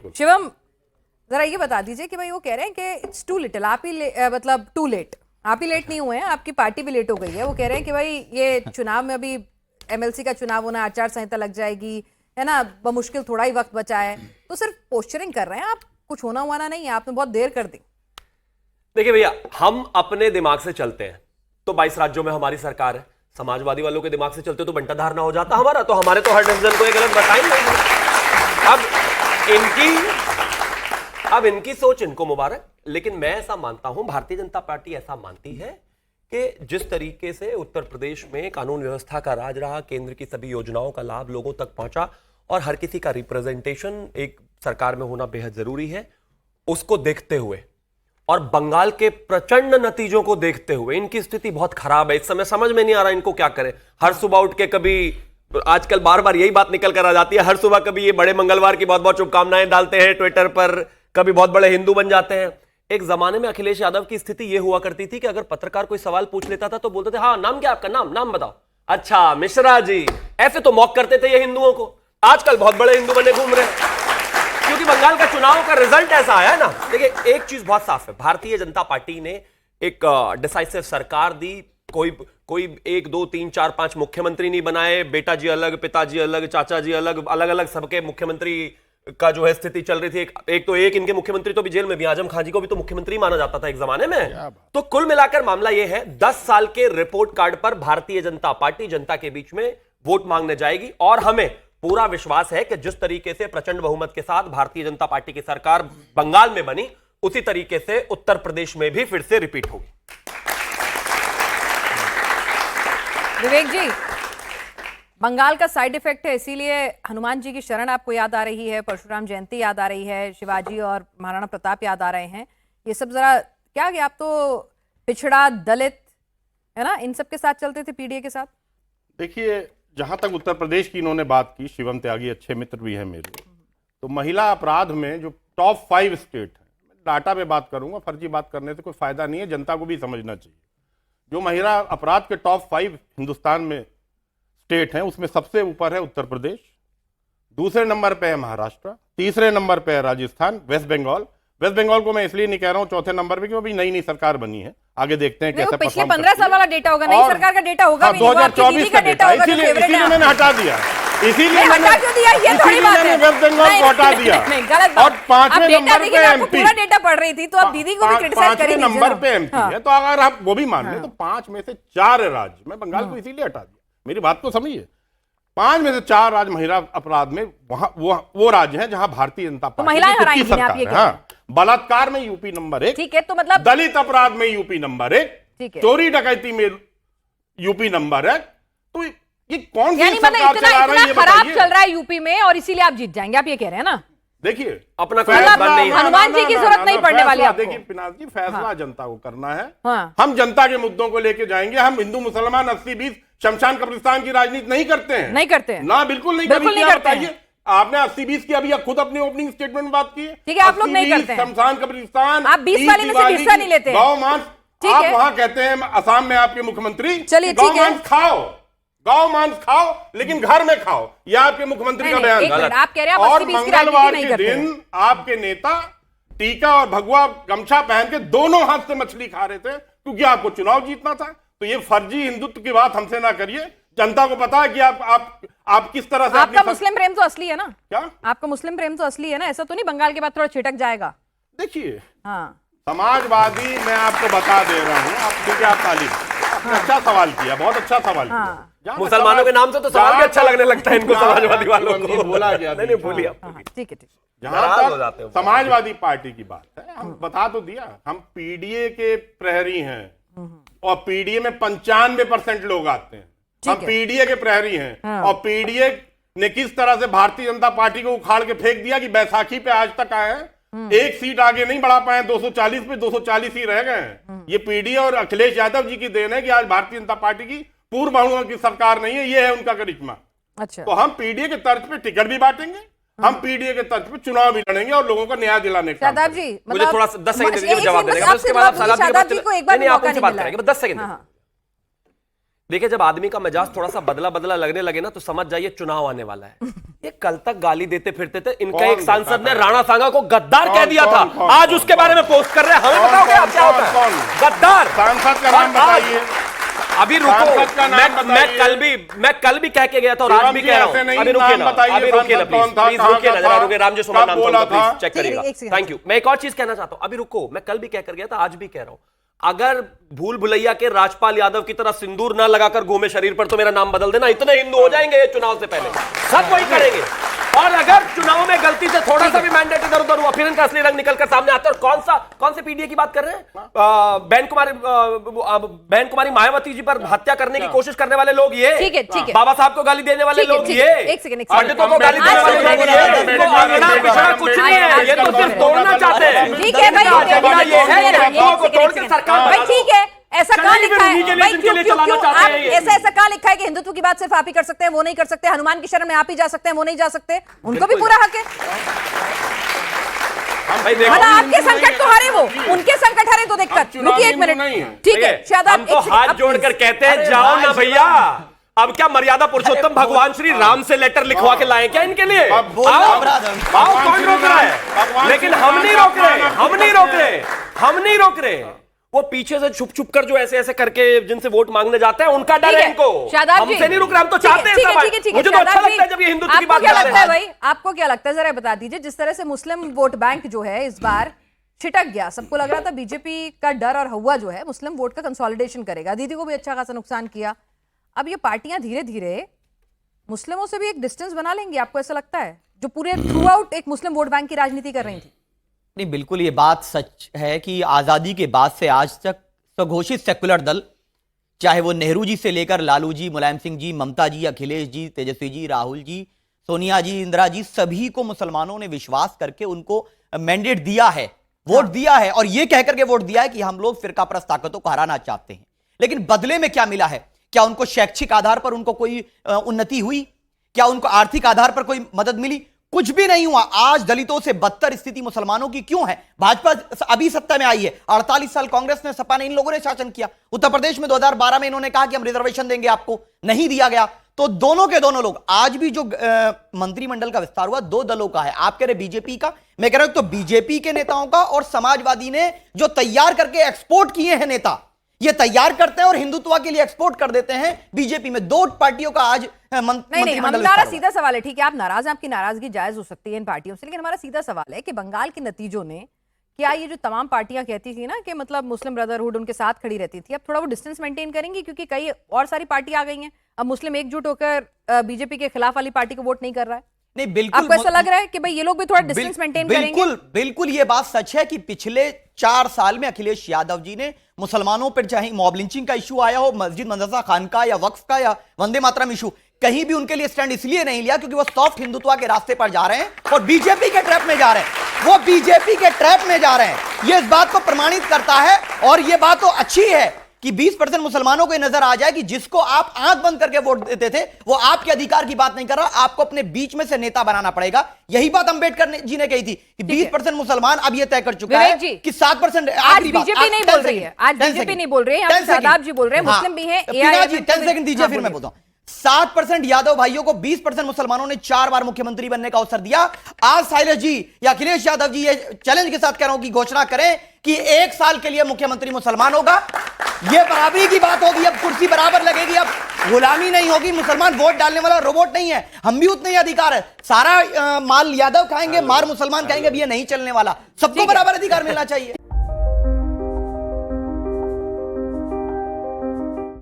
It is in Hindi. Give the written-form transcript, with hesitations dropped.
बिल्कुल। शिवम, जरा ये बता दीजिए कि भाई वो कह रहे हैं कि इट्स टू लिटिल, आप ही मतलब टू लेट, आप ही लेट नहीं हुए हैं, आपकी पार्टी भी लेट हो गई है। वो कह रहे हैं कि भाई ये चुनाव में अभी एमएलसी का चुनाव होना, आचार संहिता लग जाएगी, है ना, बमुश्किल थोड़ा ही वक्त बचा है, तो सिर्फ पोस्चरिंग कर रहे हैं आप, कुछ होना हुआ नहीं है, आपने बहुत देर कर दी। देखिए भैया, हम अपने दिमाग से चलते हैं तो 22 राज्यों में हमारी सरकार है। समाजवादी वालों के दिमाग से चलते तो बंटा धारना हो जाता हमारा, तो हमारे तो हर डिवीजन को एक गलत बताएंगे। अब इनकी सोच इनको मुबारक, लेकिन मैं ऐसा मानता हूं, भारतीय जनता पार्टी ऐसा मानती है कि जिस तरीके से उत्तर प्रदेश में कानून व्यवस्था का राज रहा, केंद्र की सभी योजनाओं का लाभ लोगों तक पहुंचा और हर किसी का रिप्रेजेंटेशन एक सरकार में होना बेहद जरूरी है, उसको देखते हुए और बंगाल के प्रचंड नतीजों को देखते हुए इनकी स्थिति बहुत खराब है। इस समय समझ में नहीं आ रहा इनको क्या करें। हर सुबह उठ के, कभी आजकल बार बार यही बात निकल कर आ जाती है, हर सुबह कभी ये बड़े मंगलवार की बहुत बहुत शुभकामनाएं डालते हैं ट्विटर पर, कभी बहुत बड़े हिंदू बन जाते हैं। एक जमाने में अखिलेश यादव की स्थिति यह हुआ करती थी कि अगर पत्रकार कोई सवाल पूछ लेता था तो बोलते थे, हाँ नाम क्या आपका, नाम बताओ, अच्छा मिश्रा जी, ऐसे तो मॉक करते थे ये हिंदुओं को। आजकल बहुत बड़े हिंदू बने घूम रहे हैं क्योंकि बंगाल का चुनाव का रिजल्ट ऐसा आया है ना। देखिए एक चीज बहुत साफ है, भारतीय जनता पार्टी ने एक डिसाइसिव सरकार दी। कोई 1 2 3 4 5 मुख्यमंत्री नहीं बनाए, बेटा जी अलग, पिताजी अलग, चाचा जी अलग, अलग अलग सबके मुख्यमंत्री का जो है स्थिति चल रही थी। एक इनके मुख्यमंत्री तो भी जेल में भी, आजम खान जी को भी तो मुख्यमंत्री माना जाता था एक जमाने में। तो कुल मिलाकर मामला यह है, 10 साल के रिपोर्ट कार्ड पर भारतीय जनता पार्टी जनता के बीच में वोट मांगने जाएगी और हमें पूरा विश्वास है कि जिस तरीके से प्रचंड बहुमत के साथ भारतीय जनता पार्टी की सरकार बंगाल में बनी, उसी तरीके से उत्तर प्रदेश में भी फिर से रिपीट होगी। विवेक जी, बंगाल का साइड इफेक्ट है, इसीलिए हनुमान जी की शरण आपको याद आ रही है, परशुराम जयंती याद आ रही है, शिवाजी और महाराणा प्रताप याद आ रहे हैं। ये सब जरा क्या कि आप तो पिछड़ा, दलित, है ना, इन सब के साथ चलते थे, पीडीए के साथ। देखिए, जहां तक उत्तर प्रदेश की इन्होंने बात की, शिवम त्यागी अच्छे मित्र भी हैं मेरे, तो महिला अपराध में जो टॉप 5 स्टेट है, डाटा पे बात करूंगा, फर्जी बात करने से कोई फायदा नहीं है, जनता को भी समझना चाहिए। जो महिला अपराध के टॉप 5 हिंदुस्तान में स्टेट हैं, उसमें सबसे ऊपर है उत्तर प्रदेश, दूसरे नंबर पे है महाराष्ट्र, तीसरे नंबर पे है राजस्थान, वेस्ट बंगाल को मैं इसलिए नहीं कह रहा हूं चौथे नंबर पे क्योंकि नई सरकार बनी है, आगे देखते हैं कैसे पिछले 15 साल वाला डेटा होगा, नई सरकार का डेटा होगा, 2024 का डेटा, इसीलिए मैंने हटा दिया, इसीलिए मैंने वेस्ट बंगाल को हटा दिया। और 5वें नंबर पे एमपी, पूरा डेटा पढ़ रही थी तो अब दीदी को भी क्रिटिसाइज करेंगी। 5वें नंबर पे एमपी है, तो अगर आप वो भी मान लें तो 5 में से 4 राज्य, मैं बंगाल को इसीलिए हटा दिया, मेरी बात तो समझिए, 5 में से 4 राज्य महिला अपराध में वहां वो राज्य हैं जहां भारतीय जनता पार्टी की सरकार है। हाँ, बलात्कार में यूपी नंबर 1, ठीक है, तो मतलब दलित अपराध में यूपी नंबर 1, चोरी डकैती में यूपी नंबर 1, तो ये कौन सी सरकार चला रही है? खराब चल रहा है यूपी में और इसीलिए आप जीत जाएंगे, आप ये कह रहे हैं ना? देखिए, अपना हनुमान जी की जरूरत नहीं पड़ने वाली आपको। देखिए पिनाक जी, फैसला जनता को करना है। हम जनता के मुद्दों को लेके जाएंगे। हम हिंदू मुसलमान 80-20 शमशान कब्रिस्तान की राजनीति नहीं करते हैं, ना, बिल्कुल नहीं करते। आपने 80-20 की अभी खुद अपनी ओपनिंग स्टेटमेंट में बात की है, ठीक है, आप लोग नहीं करते हैं। शमशान कब्रिस्तान, आप 20 वाले में से हिस्सा नहीं लेते, गौ मांस, आप वहां कहते हैं असम में आपके मुख्यमंत्री, चलिए गौ मांस खाओ लेकिन घर में खाओ, यह आपके मुख्यमंत्री का बयान। आप कह रहे हैं और मंगलवार के दिन आपके नेता टीका और भगवा गमछा पहन के दोनों हाथ से मछली खा रहे थे क्योंकि आपको चुनाव जीतना था। तो ये फर्जी हिंदुत्व की बात हमसे ना करिए, जनता को पता है कि आप किस तरह से। आपका मुस्लिम प्रेम तो असली है ना? क्या आपका मुस्लिम प्रेम तो असली है ना? ऐसा तो नहीं बंगाल के बाद थोड़ा छिटक जाएगा? देखिए, हाँ, समाजवादी मैं आपको बता दे रहा हूँ, आप ठीक है, आप तालीम, अच्छा सवाल किया, बहुत अच्छा सवाल किया। मुसलमानों के नाम से तो सवाल भी अच्छा लगने लगता है इनको, समाजवादी वालों को बोला गया। नहीं बोलिए, ठीक है। जहां तक समाजवादी पार्टी की बात है, हम बता तो दिया, हम पीडीए के प्रहरी हैं और पीडीए में 95% लोग आते हैं, हम पीडीए के प्रहरी हैं। और पीडीए ने किस तरह से भारतीय जनता पार्टी को उखाड़ के फेंक दिया कि बैसाखी पे आज तक आए हैं, एक सीट आगे नहीं बढ़ा पाए, 240 पे 240 ही रह गए हैं। ये पीडीए और अखिलेश यादव जी की देन है कि आज भारतीय जनता पार्टी की पूर्व बहुमत की सरकार नहीं है, ये है उनका करिश्मा। अच्छा, तो हम पीडीए के तर्ज पे टिकट भी बांटेंगे, हम पीडीए के तर्ज पे चुनाव भी लड़ेंगे और लोगों को न्याय दिलाने का। शादाब जी, मुझे थोड़ा 10 सेकंड दीजिए, जवाब देने का, उसके बाद आप शादाब जी को एक बार मौका नहीं मिला है, 10 सेकंड। देखिए, जब आदमी का मिजाज थोड़ा सा बदला बदला लगने लगे ना, तो समझ जाइए चुनाव आने वाला है। ये कल तक गाली देते फिरते थे, इनका एक सांसद ने राणा सांगा को गद्दार कह दिया था, आज उसके बारे में पोस्ट कर रहे हैं। हमें बताओगे आप क्या होता है गद्दार? सांसद का नाम बताइए। अभी रुको, मैं कल भी कह के गया था और आज भी कह रहा हूं। अभी रुकिए ना, अभी रुकिए ना, प्लीज रुकिए ना, जरा रुकिए। रामजी सुमन नाम था, प्लीज चेक करिएगा। Thank you. मैं एक और चीज कहना चाहता हूं, अभी रुको, मैं कल भी कहकर गया था, आज भी कह रहा हूं, अगर भूल भुलैया के राजपाल यादव की तरह सिंदूर ना लगाकर घूमे शरीर पर, तो मेरा नाम बदल देना। इतने हिंदू हो जाएंगे ये चुनाव से पहले, सब वही करेंगे। और अगर चुनाव में गलती से थोड़ा सा भी मैंडेट इधर उधर हुआ, फिर इनका असली रंग निकलकर सामने आता है। और कौन से पीडीए की बात कर रहे हैं? बहन कुमारी मायावती जी पर हत्या करने की कोशिश करने वाले लोग ये, ठीक है। बाबा साहब को गाली देने वाले लोग ये, एक सेकंड, पंडितों को गाली देने वाले लोग ये, कुछ नहीं है, ये तो सिर्फ तोड़ना चाहते हैं। ठीक है भाई, ये है को तोड़ के सरकार भाई ठीक है, ऐसा कहाँ लिखा है भाई? क्यों आप हैं? ऐसा कहाँ लिखा है कि हिंदुत्व की बात सिर्फ आप ही कर सकते हैं, वो नहीं कर सकते? हनुमान की शरण में आप ही जा सकते हैं, वो नहीं जा सकते? उनको भी पूरा हक है। मतलब आपके संकट तो हरे, वो उनके संकट हरे तो दिक्कत। रुकिए एक मिनट, ठीक है शादाब, हम तो हाथ जोड़कर कहते हैं जाओ ना भैया। अब क्या मर्यादा पुरुषोत्तम भगवान श्री राम से लेटर लिखवा के लाए क्या इनके लिए? आओ, कौन रोक रहा है? लेकिन हम नहीं रोक रहे। वो पीछे से छुप छुप कर जो ऐसे ऐसे करके जिनसे वोट मांगने जाते हैं, उनका डर है इनको। हमसे नहीं रुक रहे, हम तो चाहते हैं। मुझे तो अच्छा लगता है जब ये हिंदुत्व की बात करते हैं। भाई आपको क्या लगता है, जरा बता दीजिए। जिस तरह से मुस्लिम वोट बैंक जो है इस बार छिटक गया, सबको लग रहा था बीजेपी का डर और हवा जो है मुस्लिम वोट का कंसोलिडेशन करेगा, दीदी को भी अच्छा खासा नुकसान किया। अब ये पार्टियां धीरे धीरे मुस्लिमों से भी एक डिस्टेंस बना लेंगी, आपको ऐसा लगता है? जो पूरे थ्रू आउट एक मुस्लिम वोट बैंक की राजनीति कर रही थी। नहीं, बिल्कुल ये बात सच है कि आज़ादी के बाद से आज तक स्वघोषित सेकुलर दल, चाहे वो नेहरू जी से लेकर लालू जी, मुलायम सिंह जी, ममता जी, अखिलेश जी, तेजस्वी जी, राहुल जी, सोनिया जी, इंदिरा जी, सभी को मुसलमानों ने विश्वास करके उनको मैंडेट दिया है, वोट दिया है, और ये कहकर के वोट दिया है कि हम लोग फिरकापरस्त ताकतों को हराना चाहते हैं। लेकिन बदले में क्या मिला है? क्या उनको शैक्षिक आधार पर उनको कोई उन्नति हुई? क्या उनको आर्थिक आधार पर कोई मदद मिली? कुछ भी नहीं हुआ। आज दलितों से बदतर स्थिति मुसलमानों की क्यों है? भाजपा अभी सत्ता में आई है, 48 साल कांग्रेस ने, सपा ने, इन लोगों ने शासन किया। उत्तर प्रदेश में 2012 में इन्होंने कहा कि हम रिजर्वेशन देंगे आपको, नहीं दिया गया। तो दोनों के दोनों लोग, आज भी जो मंत्रिमंडल का विस्तार हुआ 2 दलों का है। आप कह रहे बीजेपी का, मैं कह रहा हूं तो बीजेपी के नेताओं का, और समाजवादी ने जो तैयार करके एक्सपोर्ट किए हैं नेता, ये तैयार करते हैं और हिंदुत्व के लिए एक्सपोर्ट कर देते हैं। बीजेपी में 2 पार्टियों का आज नहीं, हमारा सीधा सवाल है, ठीक है आप नाराज हैं, आपकी नाराजगी जायज हो सकती है इन पार्टियों से, लेकिन हमारा सीधा सवाल है कि बंगाल के नतीजों ने, क्या ये जो तमाम पार्टियां कहती थी ना कि मतलब मुस्लिम ब्रदरहुड उनके साथ खड़ी रहती थी, अब थोड़ा वो डिस्टेंस मेंटेन करेंगी? क्योंकि कई और सारी पार्टी आ गई हैं, अब मुस्लिम एकजुट होकर बीजेपी के खिलाफ वाली पार्टी को वोट नहीं कर रहा है। नहीं, बिल्कुल आपको ऐसा लग रहा है कि भाई ये लोग भी थोड़ा डिस्टेंस मेंटेन करेंगे? बिल्कुल ये बात सच है कि पिछले 4 साल में अखिलेश यादव जी ने मुसलमानों पर, चाहे मॉब लिंचिंग का इशू आया हो, मस्जिद मदरसा खानका या वक्फ का या वंदे मातरम इशू, कहीं भी उनके लिए स्टैंड इसलिए नहीं लिया क्योंकि वो सॉफ्ट हिंदुत्व के रास्ते पर जा रहे हैं और बीजेपी के ट्रैप में जा रहे हैं। वो बीजेपी के ट्रैप में जा रहे हैं, ये इस बात को प्रमाणित करता है। और ये बात तो अच्छी है कि 20% मुसलमानों को नजर आ जाए कि जिसको आप आंख बंद करके वोट देते थे वो आपके अधिकार की बात नहीं कर रहा, आपको अपने बीच में से नेता बनाना पड़ेगा। यही बात अंबेडकर जी ने कही थी कि 20% मुसलमान अब ये तय कर चुका है कि 7%। आज बीजेपी नहीं बोल रही है, आज बीजेपी नहीं बोल रही है, शादाब जी बोल रहे हैं, मुस्लिम भी हैं। 10 सेकंड दीजिए, फिर मैं बोलता हूं। 7% यादव भाइयों को 20% मुसलमानों ने 4 बार मुख्यमंत्री बनने का अवसर दिया। आज साइलेश जी या अखिलेश यादव जी ये चैलेंज के साथ कह रहा हूं कि घोषणा करें कि 1 साल के लिए मुख्यमंत्री मुसलमान होगा। ये बराबरी की बात होगी, अब कुर्सी बराबर लगेगी, अब गुलामी नहीं होगी। मुसलमान वोट डालने वाला रोबोट नहीं है, हम भी उतने ही अधिकार है। सारा माल यादव खाएंगे, मार मुसलमान खाएंगे, अब ये नहीं चलने वाला। सबको बराबर अधिकार मिलना चाहिए।